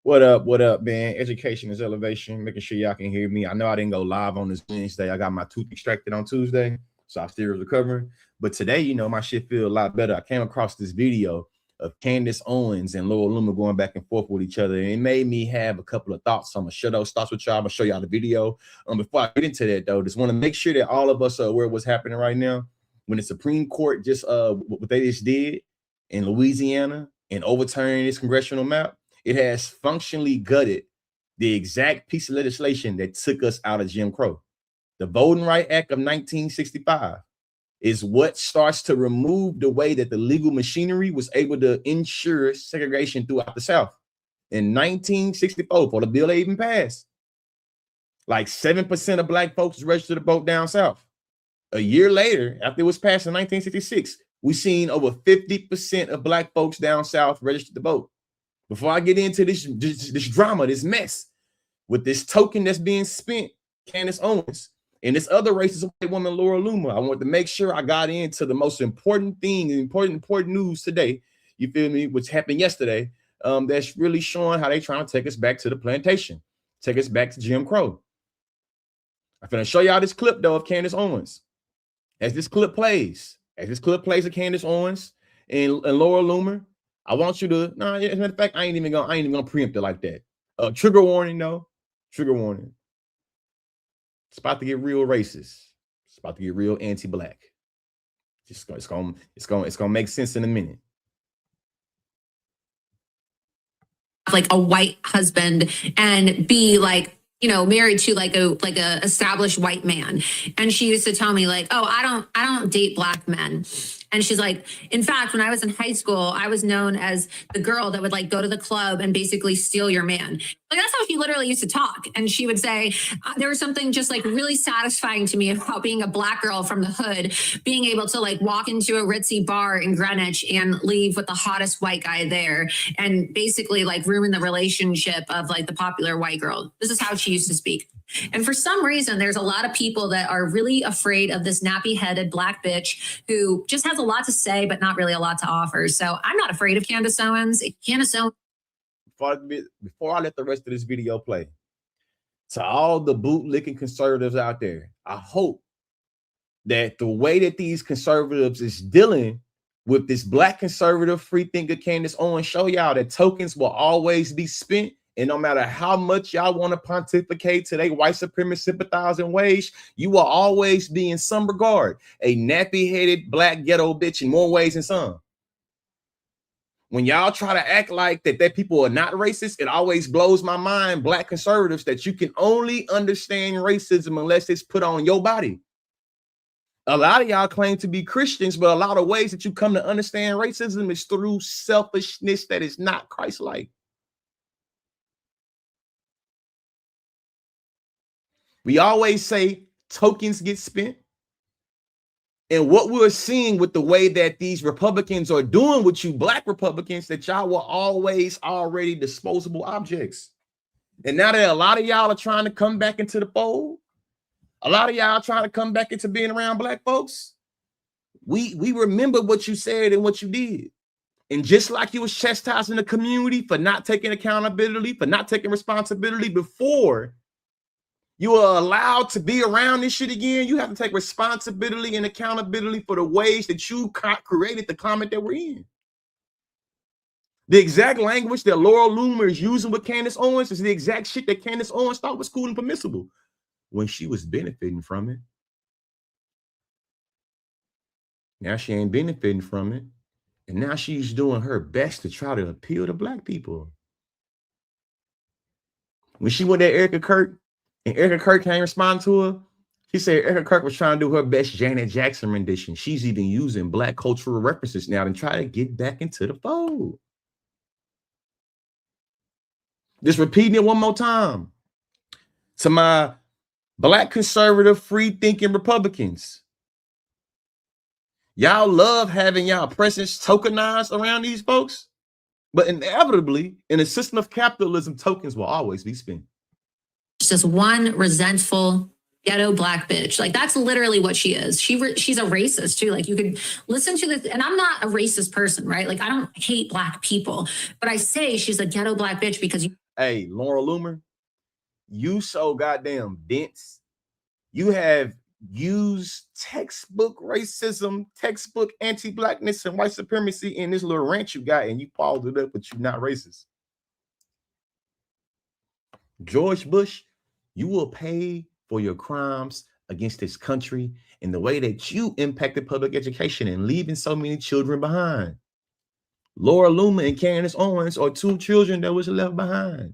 What up, man? Education is elevation. Making sure y'all can hear me. I know I didn't go live on this Wednesday. I got my tooth extracted on Tuesday, so I'm still recovering. But today, my shit feel a lot better. I came across this video of Candace Owens and Loomer going back and forth with each other, and it made me have a couple of thoughts. So I'm gonna share those thoughts with y'all. I'm gonna show y'all the video. Before I get into that, though, just want to make sure that all of us are aware of what's happening right now. When the Supreme Court just what they just did in Louisiana and overturning this congressional map, it has functionally gutted the exact piece of legislation that took us out of Jim Crow. The Voting Rights Act of 1965 is what starts to remove the way that the legal machinery was able to ensure segregation throughout the South. In 1964, before the bill even passed, like 7% of Black folks registered to vote down South. A year later, after it was passed in 1966, we seen over 50% of Black folks down South registered to vote. Before I get into this drama, this mess with this token that's being spent, Candace Owens, and this other racist white woman, Laura Loomer, I want to make sure I got into the most important thing, important news today, you feel me, which happened yesterday, that's really showing how they trying to take us back to the plantation, take us back to Jim Crow. I'm going to show y'all this clip, though, of Candace Owens. As this clip plays of Candace Owens and Laura Loomer, I want you to, as a matter of fact, I ain't even gonna preempt it like that. Trigger warning, though. Trigger warning. It's about to get real racist. It's about to get real anti-Black. It's gonna make sense in a minute. Like a white husband and be like, married to like a established white man. And she used to tell me like, oh, I don't date Black men. And she's like, in fact, when I was in high school, I was known as the girl that would like go to the club and basically steal your man. Like that's how she literally used to talk. And she would say, there was something just like really satisfying to me about being a Black girl from the hood, being able to like walk into a ritzy bar in Greenwich and leave with the hottest white guy there and basically like ruin the relationship of like the popular white girl. This is how she used to speak. And for some reason, there's a lot of people that are really afraid of this nappy-headed Black bitch who just has a lot to say, but not really a lot to offer. So I'm not afraid of Candace Owens. Candace Owens. Before I let the rest of this video play, to all the bootlicking conservatives out there, I hope that the way that these conservatives is dealing with this Black conservative free thinker Candace Owens show y'all that tokens will always be spent. And no matter how much y'all want to pontificate to they white supremacist sympathizing ways, you will always be in some regard a nappy-headed Black ghetto bitch in more ways than some. When y'all try to act like that people are not racist, it always blows my mind, Black conservatives, that you can only understand racism unless it's put on your body. A lot of y'all claim to be Christians, but a lot of ways that you come to understand racism is through selfishness that is not Christ-like. We always say tokens get spent. And what we're seeing with the way that these Republicans are doing with you Black Republicans, that y'all were always already disposable objects. And now that a lot of y'all are trying to come back into the fold, a lot of y'all trying to come back into being around Black folks, we remember what you said and what you did. And just like you was chastising the community for not taking accountability, for not taking responsibility before you are allowed to be around this shit again, you have to take responsibility and accountability for the ways that you created the climate that we're in. The exact language that Laura Loomer is using with Candace Owens is the exact shit that Candace Owens thought was cool and permissible when she was benefiting from it. Now she ain't benefiting from it. And now she's doing her best to try to appeal to Black people. When she went at Erica Kirk, and Erica Kirk can't respond to her, she said Erica Kirk was trying to do her best Janet Jackson rendition. She's even using Black cultural references now to try to get back into the fold. Just repeating it one more time. To my Black conservative free thinking Republicans, y'all love having y'all presence tokenized around these folks, but inevitably in a system of capitalism, tokens will always be spent. Just one resentful ghetto Black bitch. Like that's literally what she is. She's a racist too. Like you could listen to this, and I'm not a racist person, right? Like I don't hate Black people, but I say she's a ghetto Black bitch because Hey, Laura Loomer, you so goddamn dense. You have used textbook racism, textbook anti-blackness and white supremacy in this little rant you got, and you followed it up, but you're not racist. George Bush, you will pay for your crimes against this country in the way that you impacted public education and leaving so many children behind. Laura Loomer and Candace Owens are two children that was left behind.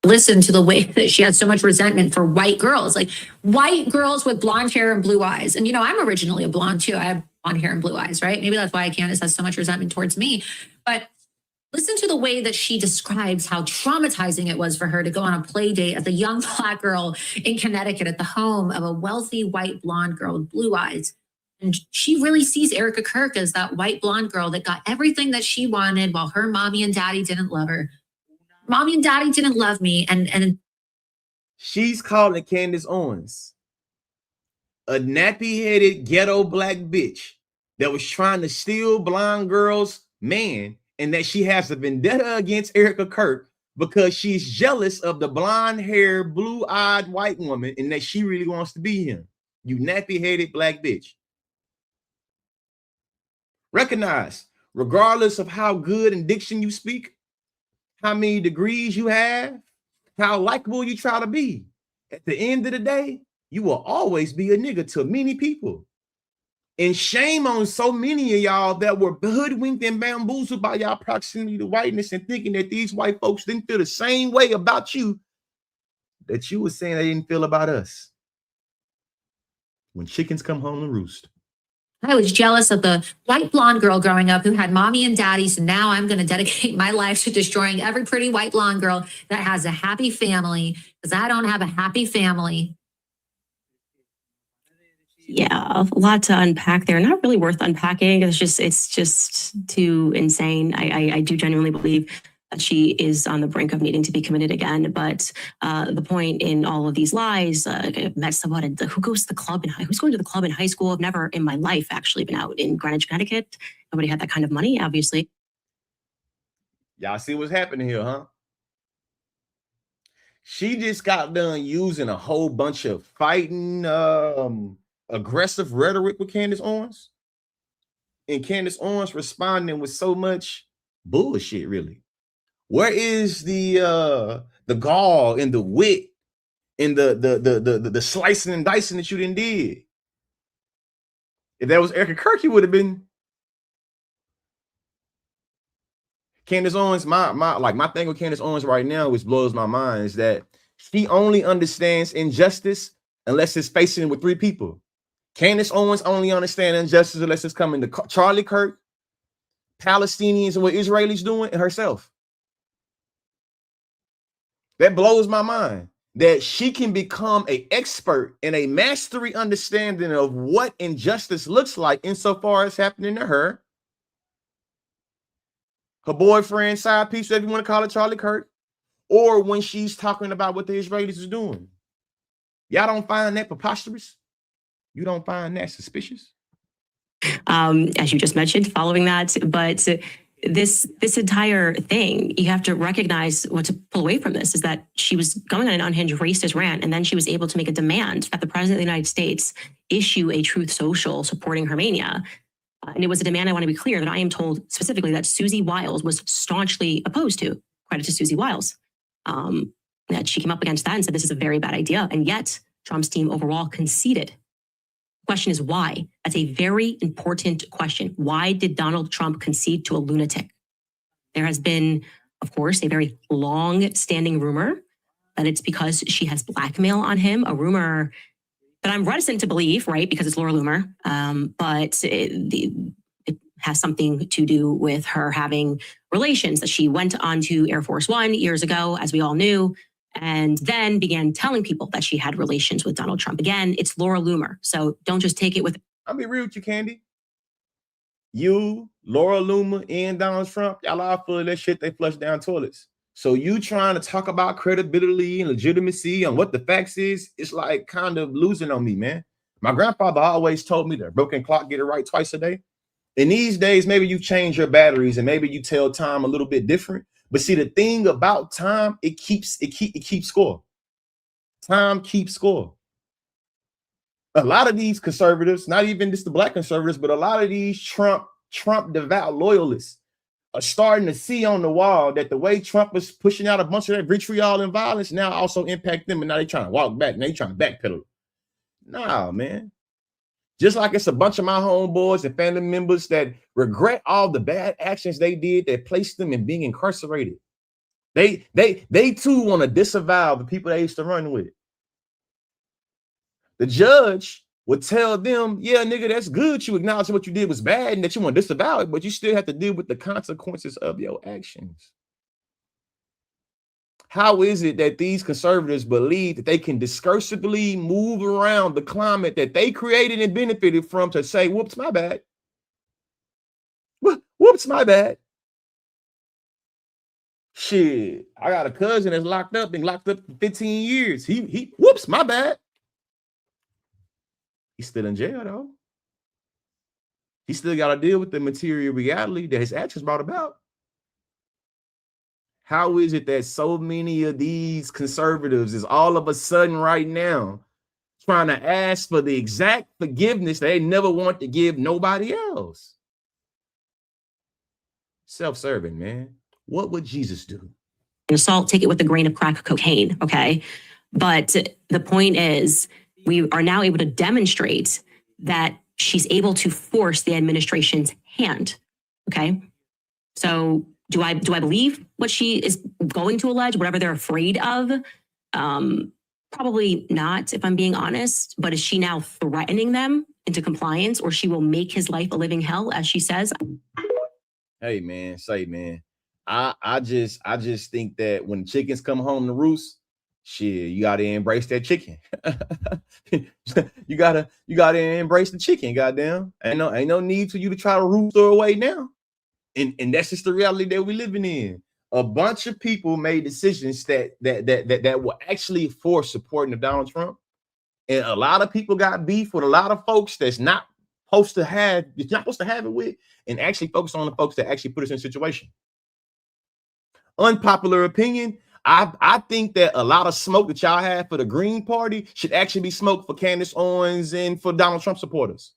Listen to the way that she had so much resentment for white girls, like white girls with blonde hair and blue eyes. And, you know, I'm originally a blonde too. I have blonde hair and blue eyes, right? Maybe that's why Candace has so much resentment towards me. But listen to the way that she describes how traumatizing it was for her to go on a play date as a young Black girl in Connecticut at the home of a wealthy white blonde girl with blue eyes. And she really sees Erica Kirk as that white blonde girl that got everything that she wanted while her mommy and daddy didn't love her. Mommy and daddy didn't love me. And she's calling Candace Owens a nappy-headed ghetto Black bitch that was trying to steal blonde girl's man, and that she has a vendetta against Erica Kirk because she's jealous of the blonde-haired, blue-eyed white woman, and that she really wants to be him. You nappy-headed Black bitch. Recognize, regardless of how good in diction you speak, how many degrees you have, how likable you try to be, at the end of the day, you will always be a nigga to many people. And shame on so many of y'all that were hoodwinked and bamboozled by y'all proximity to whiteness and thinking that these white folks didn't feel the same way about you that you were saying they didn't feel about us. When chickens come home to roost. I was jealous of the white blonde girl growing up who had mommy and daddies. And now I'm going to dedicate my life to destroying every pretty white blonde girl that has a happy family, because I don't have a happy family. Yeah, a lot to unpack there. Not really worth unpacking. It's just too insane. I do genuinely believe that she is on the brink of needing to be committed again. But the point in all of these lies, I met someone, who goes to the club who's going to the club in high school? I've never in my life actually been out in Greenwich, Connecticut. Nobody had that kind of money, obviously. Y'all see what's happening here, huh? She just got done using a whole bunch of fighting, aggressive rhetoric with Candace Owens. And Candace Owens responding with so much bullshit, really. Where is the gall and the wit and the slicing and dicing that you done did? If that was Erica Kirk, you would have been Candace Owens. My thing with Candace Owens right now, which blows my mind, is that she only understands injustice unless it's facing it with three people. Candace Owens only understands injustice unless it's coming to Charlie Kirk, Palestinians, and what Israelis doing, and herself. That blows my mind that she can become an expert and a mastery understanding of what injustice looks like insofar as happening to her, her boyfriend, side piece, whatever you want to call it, Charlie Kirk, or when she's talking about what the Israelis is doing. Y'all don't find that preposterous? You don't find that suspicious? As you just mentioned, following that, but this entire thing, you have to recognize what to pull away from this is that she was going on an unhinged racist rant, and then she was able to make a demand that the president of the United States issue a Truth Social supporting her mania. And it was a demand, I want to be clear, that I am told specifically that Susie Wiles was staunchly opposed to. Credit to Susie Wiles. That she came up against that and said this is a very bad idea. And yet Trump's team overall conceded. The question is why? That's a very important question. Why did Donald Trump concede to a lunatic? There has been, of course, a very long-standing rumor that it's because she has blackmail on him, a rumor that I'm reticent to believe, right, because it's Laura Loomer, but it has something to do with her having relations, that she went onto Air Force One years ago, as we all knew, and then began telling people that she had relations with Donald Trump. Again, it's Laura Loomer, so don't just take it with... I'll be real with you, Candy. You, Laura Loomer, and Donald Trump, y'all all full of that shit they flush down toilets. So you trying to talk about credibility and legitimacy and what the facts is, it's like kind of losing on me, man. My grandfather always told me that a broken clock get it right twice a day. In these days, maybe you change your batteries and maybe you tell time a little bit different. But see, the thing about time, it keeps score. Time keeps score. A lot of these conservatives, not even just the black conservatives, but a lot of these Trump devout loyalists are starting to see on the wall that the way Trump was pushing out a bunch of that vitriol and violence now also impact them, and now they're trying to walk back and they trying to backpedal. Nah, man. Just like it's a bunch of my homeboys and family members that regret all the bad actions they did that placed them in being incarcerated. They too want to disavow the people they used to run with. The judge would tell them, yeah, nigga, that's good. You acknowledge what you did was bad and that you want to disavow it, but you still have to deal with the consequences of your actions. How is it that these conservatives believe that they can discursively move around the climate that they created and benefited from to say, whoops, my bad. Whoops, my bad. Shit, I got a cousin that's been locked up for 15 years. He whoops, my bad. He's still in jail, though. He still got to deal with the material reality that his actions brought about. How is it that so many of these conservatives is all of a sudden right now trying to ask for the exact forgiveness they never want to give nobody else? Self-serving, man. What would Jesus do? Assault, take it with a grain of crack cocaine, okay? But the point is, we are now able to demonstrate that she's able to force the administration's hand, okay? So do I believe what she is going to allege, whatever they're afraid of? Probably not, if I'm being honest. But is she now threatening them into compliance, or she will make his life a living hell, as she says? Hey, man, I just think that when chickens come home to roost, shit, you gotta embrace that chicken. you gotta embrace the chicken. Goddamn, ain't no need for you to try to roost her away now. And that's just the reality that we're living in. A bunch of people made decisions that were actually for supporting of Donald Trump, and a lot of people got beef with a lot of folks that's not supposed to have it with, and actually focus on the folks that actually put us in a situation. Unpopular opinion. I think that a lot of smoke that y'all have for the Green Party should actually be smoke for Candace Owens and for Donald Trump supporters.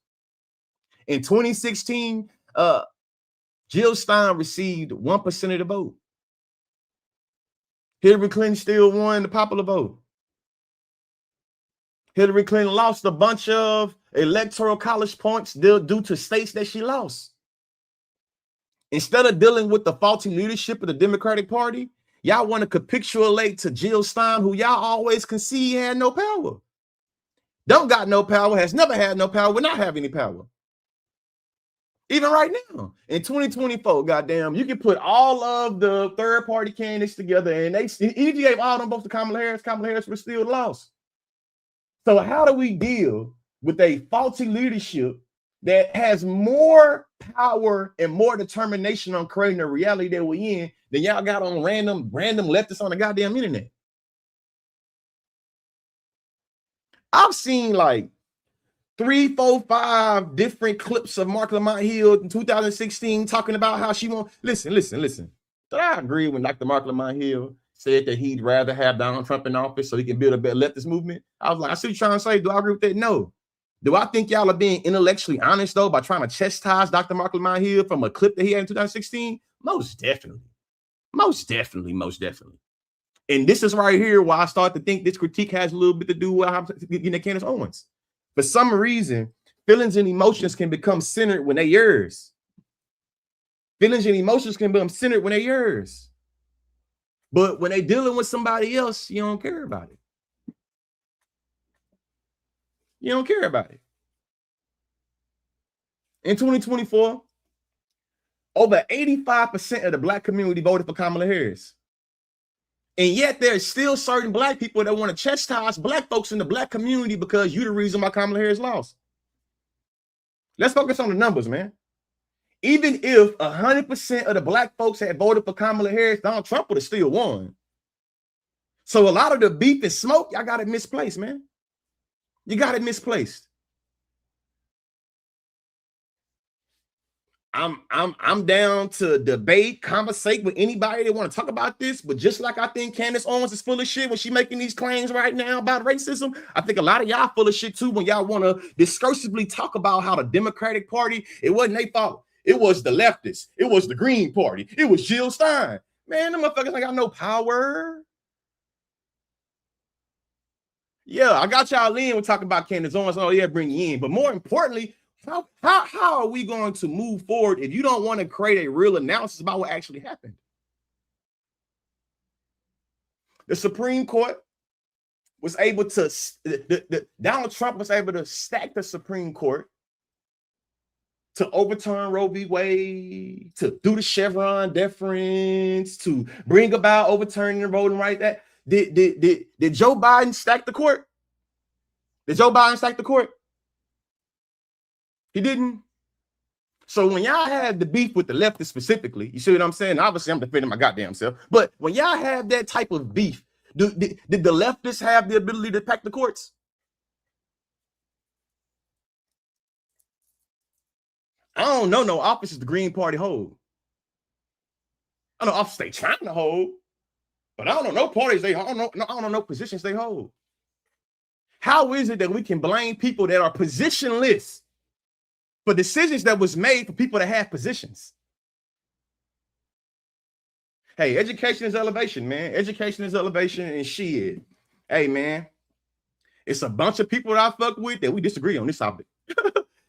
In 2016, Jill Stein received 1% of the vote. Hillary Clinton still won the popular vote. Hillary Clinton lost a bunch of electoral college points due to states that she lost. Instead of dealing with the faulty leadership of the Democratic Party, y'all want to capitulate to Jill Stein, who y'all always concede had no power. Don't got no power, has never had no power, will not have any power. Even right now, in 2024, goddamn, you can put all of the third-party candidates together, and if you gave all them both to Kamala Harris would still lost. So how do we deal with a faulty leadership that has more power and more determination on creating a reality that we're in than y'all got on random leftists on the goddamn internet? I've seen like 3, 4, 5 different clips of Mark Lamont Hill in 2016 talking about how she won't listen. Did I agree when Dr. Mark Lamont Hill said that he'd rather have Donald Trump in office so he can build a better leftist movement? I was like, I see what you're trying to say. Do I agree with that? No. Do I think y'all are being intellectually honest, though, by trying to chastise Dr. Mark Lamont Hill from a clip that he had in 2016? Most definitely. And this is right here why I start to think this critique has a little bit to do with how Candace Owens. For some reason, feelings and emotions can become centered when they're yours. Feelings and emotions can become centered when they're yours. But when they're dealing with somebody else, you don't care about it. You don't care about it. In 2024, over 85% of the Black community voted for Kamala Harris. And yet there's still certain Black people that want to chastise Black folks in the Black community because you're the reason why Kamala Harris lost. Let's focus on the numbers, man. Even if 100% of the Black folks had voted for Kamala Harris, Donald Trump would have still won. So a lot of the beef and smoke, y'all got it misplaced, man. You got it misplaced. I'm down to debate, conversate with anybody that want to talk about this. But just like I think Candace Owens is full of shit when she making these claims right now about racism, I think a lot of y'all full of shit too when y'all want to discursively talk about how the Democratic Party, it wasn't their fault. It was the leftists. It was the Green Party. It was Jill Stein. Man, them motherfuckers ain't got no power. Yeah, I got y'all in. We're talking about Candace Owens. Oh yeah, bring you in. But more importantly, how are we going to move forward if you don't want to create a real analysis about what actually happened? The Supreme Court was able to, Donald Trump was able to stack the Supreme Court to overturn Roe v. Wade, to do the Chevron deference, to bring about overturning the Voting Rights Act. Did Joe Biden stack the court? Did Joe Biden stack the court? He didn't. So when y'all have the beef with the leftists specifically, you see what I'm saying? Obviously, I'm defending my goddamn self. But when y'all have that type of beef, did the leftists have the ability to pack the courts? I don't know no offices the Green Party hold. I know offices they trying to hold, but I don't know no parties they hold. I don't know no positions they hold. How is it that we can blame people that are positionless for decisions that was made for people that have positions? Hey, education is elevation, man. Education is elevation, and shit. Hey, man, it's a bunch of people that I fuck with that we disagree on this topic.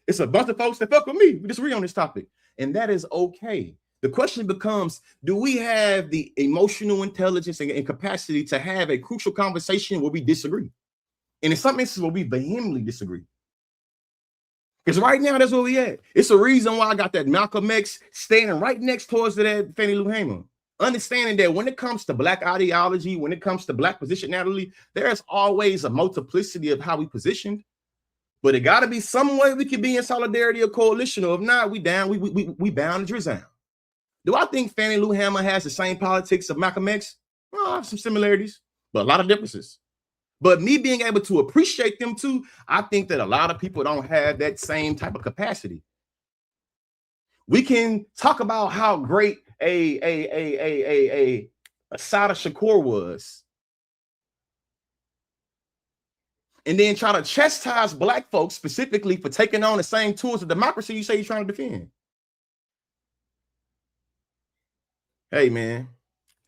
It's a bunch of folks that fuck with me. We disagree on this topic, and that is okay. The question becomes, do we have the emotional intelligence and capacity to have a crucial conversation where we disagree? And in some instances where we vehemently disagree. Because right now, that's where we at. It's a reason why I got that Malcolm X standing right next towards that Fannie Lou Hamer. Understanding that when it comes to Black ideology, when it comes to Black positionality, there's always a multiplicity of how we positioned. But it got to be some way we can be in solidarity or coalition. Or if not, we down, we bound to drizzle. Do I think Fannie Lou Hamer has the same politics of Malcolm X? Well, I have some similarities, but a lot of differences. But me being able to appreciate them too, I think that a lot of people don't have that same type of capacity. We can talk about how great a Assata Shakur was, and then try to chastise Black folks specifically for taking on the same tools of democracy you say you're trying to defend. Hey, man.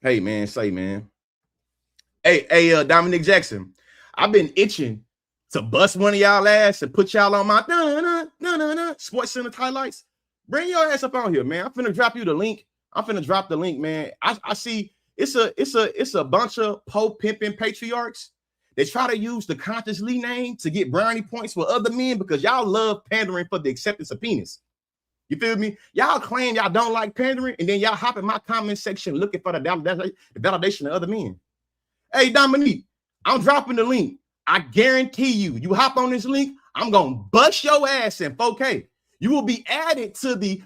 Hey, man. Say, man. Hey, Dominic Jackson. I've been itching to bust one of y'all ass and put y'all on my Sports Center highlights. Bring your ass up on here, man. I'm finna drop you the link. I'm finna drop the link, man. I see it's a bunch of pimping patriarchs. They try to use the Conscious Lee name to get brownie points for other men because y'all love pandering for the acceptance of penis. You feel me? Y'all claim y'all don't like pandering, and then y'all hop in my comment section looking for the validation of other men. Hey, Dominique, I'm dropping the link. I guarantee you hop on this link, I'm going to bust your ass in 4K. You will be added to the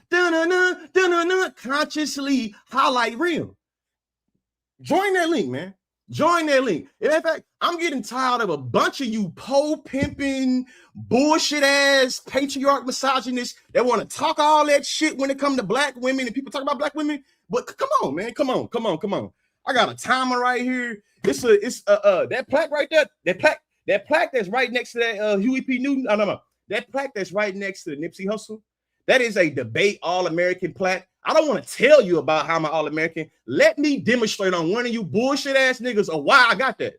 consciously highlight reel. Join that link, man. Join that link. And in fact, I'm getting tired of a bunch of you pimping, bullshit ass, patriarch misogynists that want to talk all that shit when it comes to Black women and people talk about Black women. But come on, man. Come on. I got a timer right here. It's that plaque right there. That plaque that's right next to that Huey P. Newton. No. That plaque that's right next to the Nipsey Hussle. That is a debate All-American plaque. I don't want to tell you about how I'm an All-American. Let me demonstrate on one of you bullshit ass niggas of why I got that.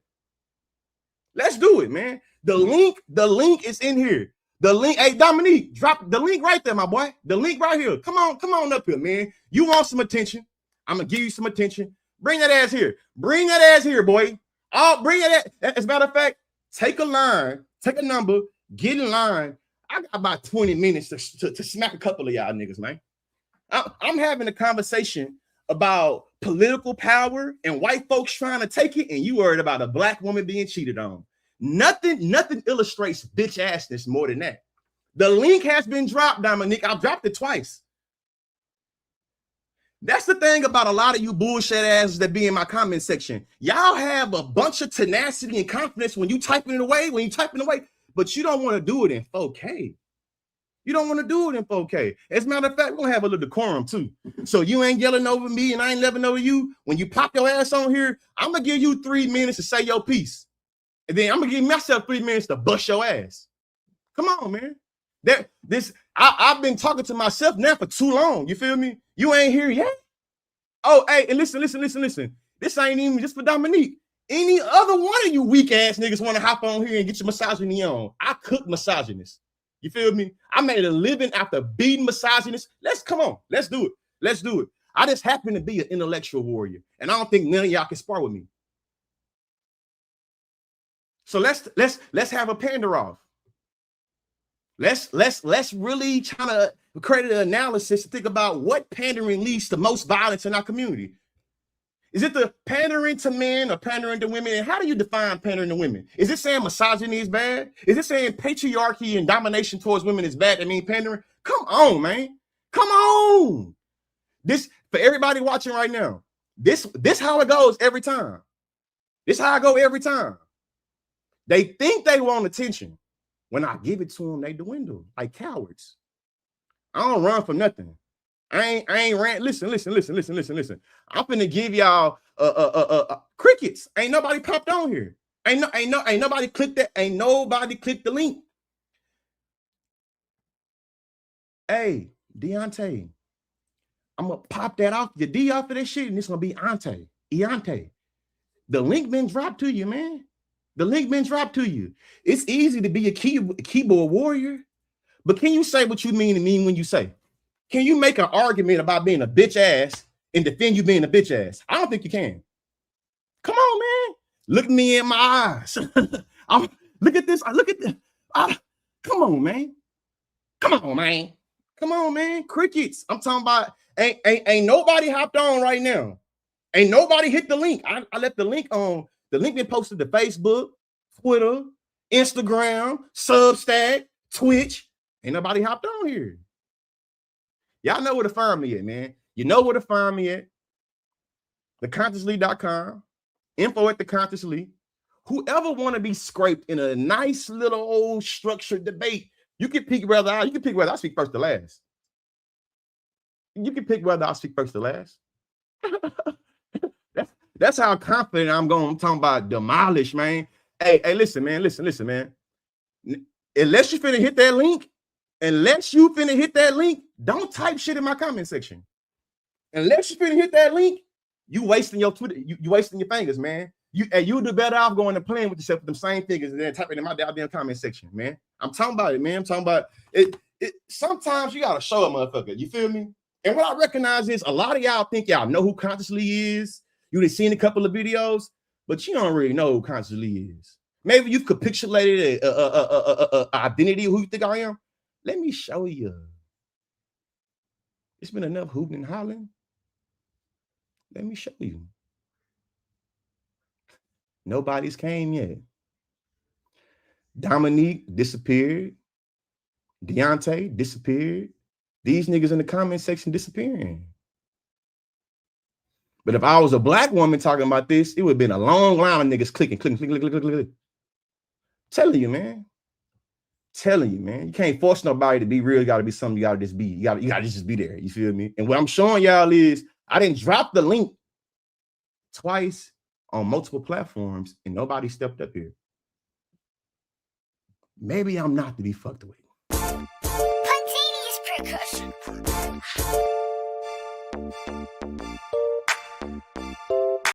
Let's do it, man. The link is in here. The link, hey Dominique, drop the link right there, my boy. The link right here. Come on up here, man. You want some attention? I'm gonna give you some attention. Bring that ass here. Bring that ass here, boy. I'll bring it. As a matter of fact, take a line, take a number, get in line. I got about 20 minutes to smack a couple of y'all niggas, man. I'm having a conversation about political power and white folks trying to take it, and you worried about a Black woman being cheated on. Nothing illustrates bitch assness more than that. The link has been dropped, Dominique. I've dropped it twice. That's the thing about a lot of you bullshit asses that be in my comment section. Y'all have a bunch of tenacity and confidence when you typing it away, but you don't want to do it in 4K. You don't want to do it in 4K. As a matter of fact, we're gonna have a little decorum too. So you ain't yelling over me and I ain't yelling over you. When you pop your ass on here, I'm gonna give you 3 minutes to say your piece. And then I'm gonna give myself 3 minutes to bust your ass. Come on, man. I've been talking to myself now for too long. You feel me? You ain't here yet. Oh, hey, and listen. This ain't even just for Dominique. Any other one of you weak ass niggas want to hop on here and get your misogyny on. I cook misogynists. You feel me? I made a living after beating misogynists. Let's do it. I just happen to be an intellectual warrior, and I don't think none of y'all can spar with me. So let's have a pander off. Let's really try to create an analysis to think about what pandering leads to most violence in our community. Is it the pandering to men or pandering to women? And how do you define pandering to women? Is it saying misogyny is bad? Is it saying patriarchy and domination towards women is bad? I mean, pandering? Come on, man. Come on. This, for everybody watching right now, this how it goes every time. This how I go every time. They think they want attention. When I give it to them, they dwindle like cowards. I don't run for nothing. I ain't ran. Listen. I'm finna give y'all crickets. Ain't nobody popped on here. Ain't nobody clicked that. Ain't nobody clicked the link. Hey, Deontay, I'm gonna pop that off the D off of that shit, and it's gonna be Eante. The link been dropped to you, man. The link been dropped to you. It's easy to be a keyboard warrior, but can you say what you mean to me when you say? Can you make an argument about being a bitch ass and defend you being a bitch ass? I don't think you can. Come on, man. Look me in my eyes. Look at this. Look at this. Come on, man. Come on, man. Crickets. I'm talking about ain't nobody hopped on right now. Ain't nobody hit the link. I left the link on. The link been posted to Facebook, Twitter, Instagram, Substack, Twitch. Ain't nobody hopped on here. Y'all know where to find me at, man. You know where to find me at. theconsciously.com, info@theconsciously. Whoever want to be scraped in a nice little old structured debate, you can pick whether I speak first to last. You can pick whether I speak first to last. That's how confident I'm going. I'm talking about demolish, man. Hey, listen, man. Unless you finna hit that link, don't type shit in my comment section. Unless you finna hit that link, you wasting your Twitter, you wasting your fingers, man. You'll do better off going and playing with yourself with them same fingers and then typing in my damn comment section, man. I'm talking about it, man. I'm talking about it. Sometimes you gotta show a motherfucker. You feel me? And what I recognize is a lot of y'all think y'all know who Consciously is. You done seen a couple of videos, but you don't really know who Consciously is. Maybe you've capitulated a identity of who you think I am. Let me show you. It's been enough hooting and hollering. Let me show you. Nobody's came yet. Dominique disappeared. Deontay disappeared. These niggas in the comment section disappearing. But if I was a black woman talking about this, it would have been a long line of niggas clicking. Telling you, man. You can't force nobody to be real. You gotta be something. You gotta just be. You gotta just be there. You feel me? And what I'm showing y'all is I didn't drop the link twice on multiple platforms, and nobody stepped up here. Maybe I'm not to be fucked with. Spontaneous percussion.